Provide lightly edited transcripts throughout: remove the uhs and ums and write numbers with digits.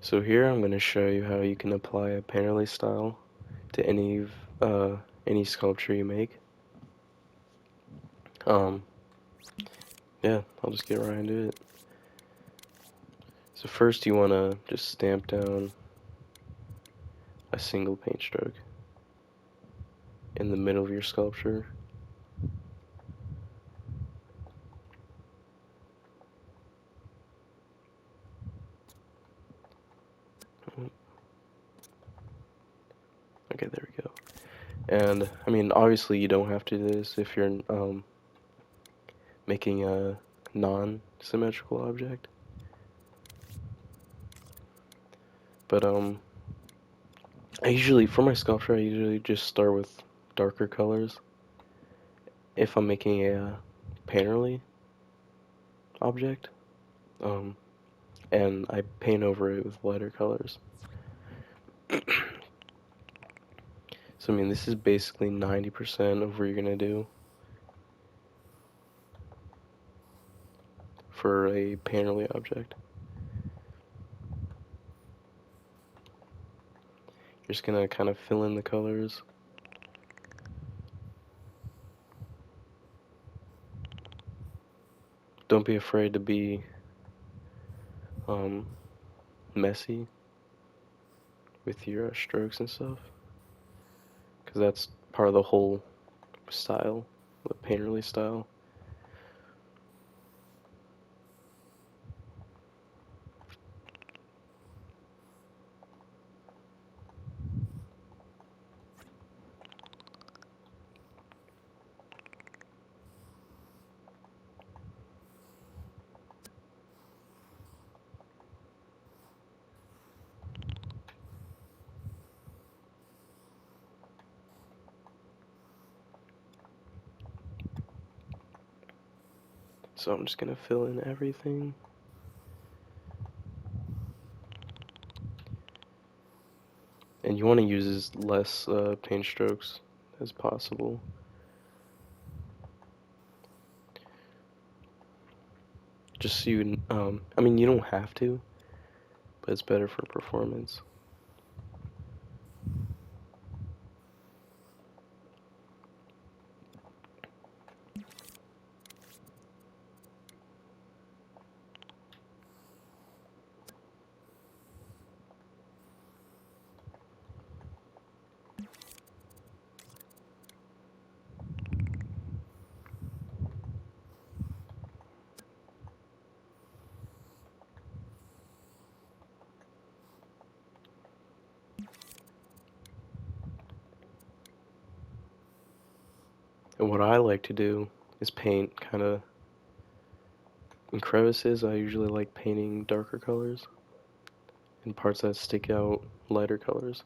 So here I'm going to show you how you can apply a Painterly style to any sculpture you make. Um, yeah, I'll just get right into it. So first you want to just stamp down a single paint stroke in the middle of your sculpture. Okay, there we go. And I mean, obviously you don't have to do this if you're making a non-symmetrical object. But for my sculpture, I usually just start with darker colors if I'm making a painterly object. Um, and I paint over it with lighter colors. So I mean, this is basically 90% of what you're gonna do for a painterly object. You're just gonna kind of fill in the colors. Don't be afraid to be um, messy with your strokes and stuff, because that's part of the whole style, the painterly style. So I'm just gonna fill in everything. And you want to use as less paint strokes as possible. Just so you, I mean, you don't have to, but it's better for performance. And what I like to do is paint kind of in crevices. I usually like painting darker colors, and parts that stick out lighter colors.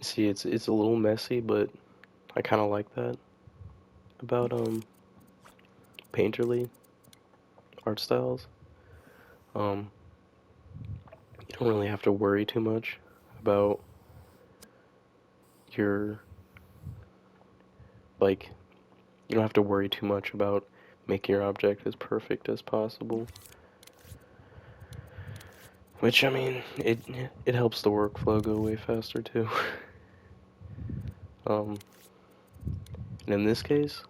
See, it's a little messy, but I kind of like that about painterly art styles. Um, you don't really have to worry too much about your like you don't have to worry too much about making your object as perfect as possible. Which I mean, it helps the workflow go way faster too. um, and in this case,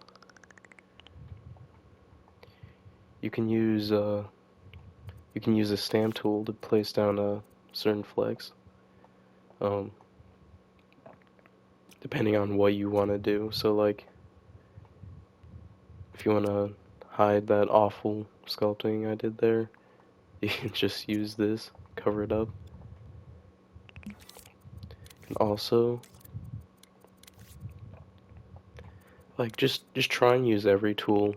you can use a stamp tool to place down a certain flex. Um, depending on what you want to do. So like, if you want to hide that awful sculpting I did there, you can just use this, cover it up. And also, like, just try and use every tool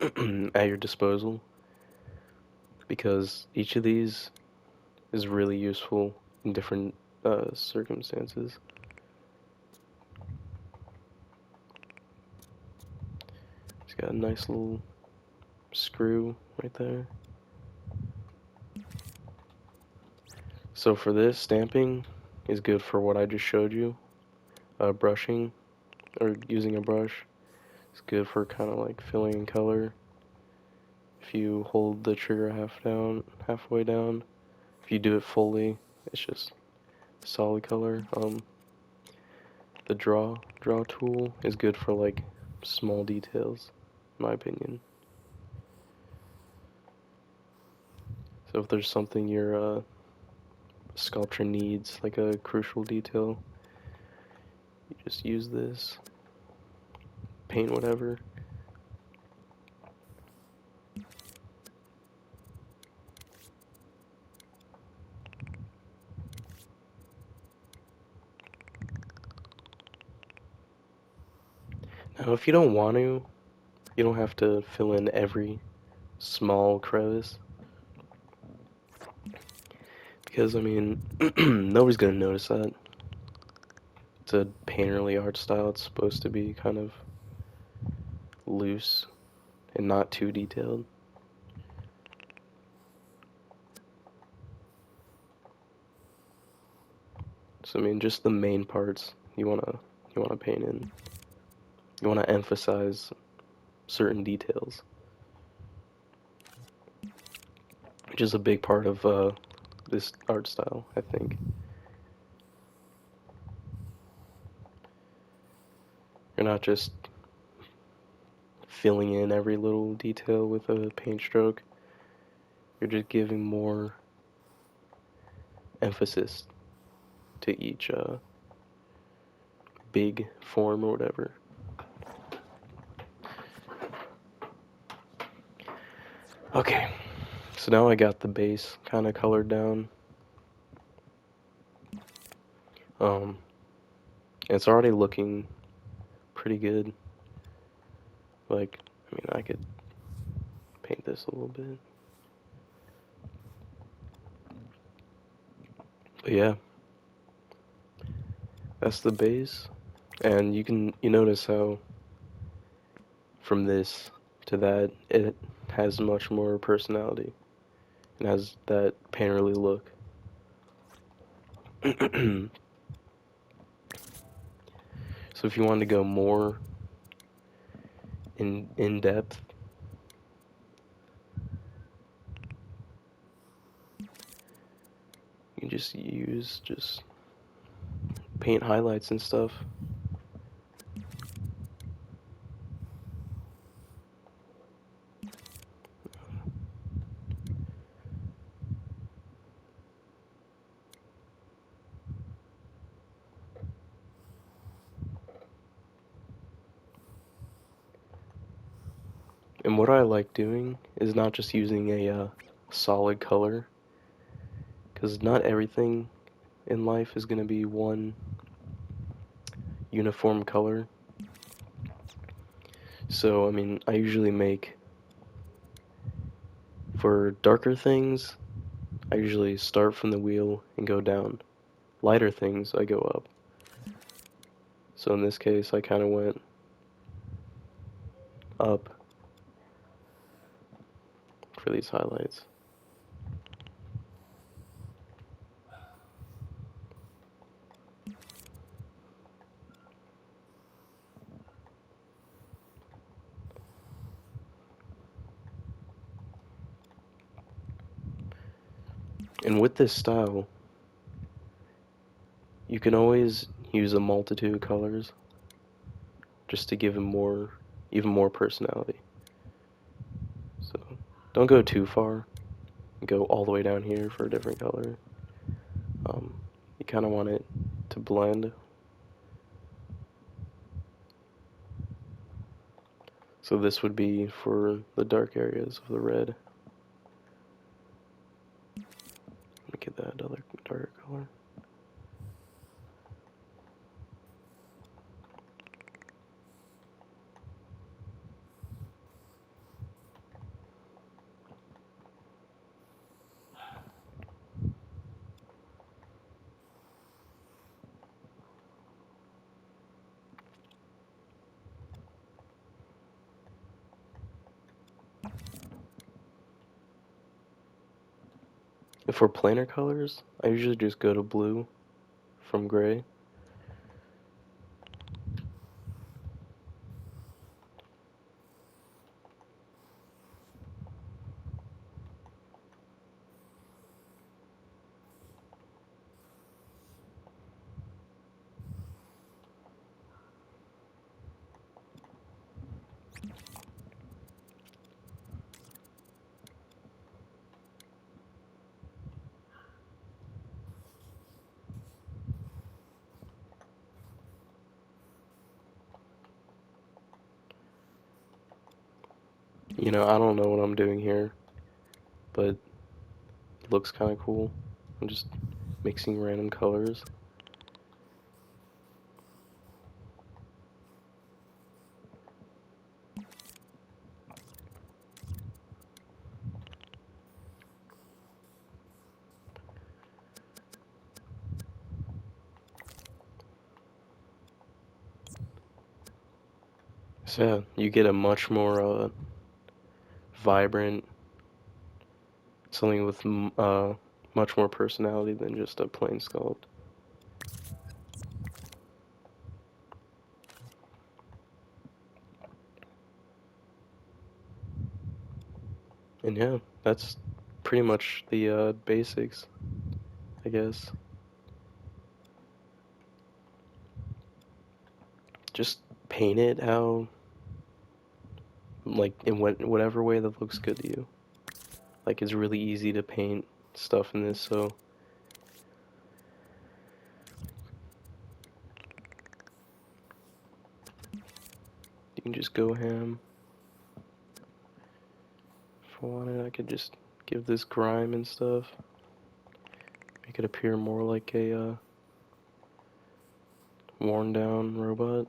at your disposal, because each of these is really useful in different circumstances. got a nice little screw right there. So for this, stamping is good for what I just showed you. Brushing, or using a brush, is good for kind of like filling in color. If you hold the trigger halfway down, if you do it fully, it's just solid color. The draw tool is good for like small details, in my opinion. So if there's something your sculpture needs, like a crucial detail, you just use this, paint whatever. Now if you don't want to, you don't have to fill in every small crevice. Because, I mean, nobody's gonna notice that. It's a painterly art style. It's supposed to be kind of loose and not too detailed. So, I mean, just the main parts you wanna paint in. You wanna emphasize certain details, which is a big part of this art style, I think. You're not just filling in every little detail with a paint stroke. You're just giving more emphasis to each big form or whatever. Okay, so now I got the base kind of colored down. It's already looking pretty good. Like, I mean, I could paint this a little bit. But yeah, that's the base. And you notice how from this to that, it has much more personality. It has that painterly look. So if you want to go more in depth, you can just use paint highlights and stuff. And what I like doing is not just using a solid color, because not everything in life is going to be one uniform color. So, I mean, I usually make, for darker things, I usually start from the wheel and go down. Lighter things, I go up. So in this case, I kind of went up for these highlights. And with this style, you can always use a multitude of colors just to give it even more personality. So don't go too far. Go all the way down here for a different color. You kind of want it to blend. So this would be for the dark areas of the red. Let me get that other darker color. For planar colors, I usually just go to blue from gray. You know, I don't know what I'm doing here, but it looks kind of cool. I'm just mixing random colors. So yeah, you get a much more vibrant, something with much more personality than just a plain sculpt. And yeah, that's pretty much the basics, I guess. Just paint it how, like, in whatever way that looks good to you. Like, it's really easy to paint stuff in this, so you can just go ham. If I wanted, I could just give this grime and stuff. Make it appear more like a worn down robot.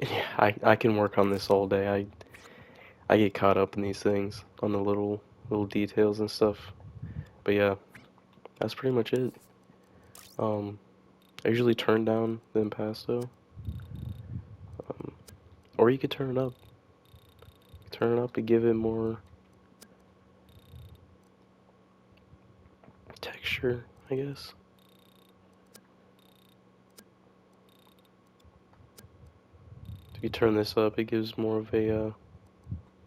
Yeah, I can work on this all day. I get caught up in these things on the little details and stuff. But yeah, that's pretty much it. Um, I usually turn down the impasto, um, or you could turn it up. Turn it up and give it more texture, I guess. If you turn this up, it gives more of a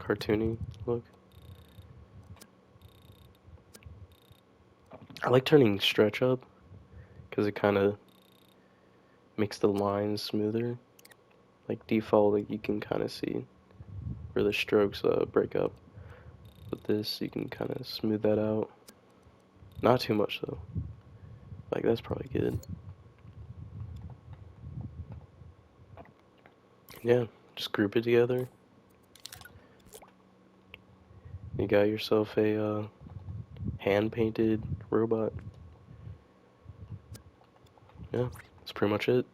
cartoony look. I like turning stretch up because it kind of makes the lines smoother. Like default, like you can kind of see where the strokes break up. With this, you can kind of smooth that out. Not too much though. Like that's probably good. Yeah, just group it together. You got yourself a hand painted robot. Yeah, that's pretty much it.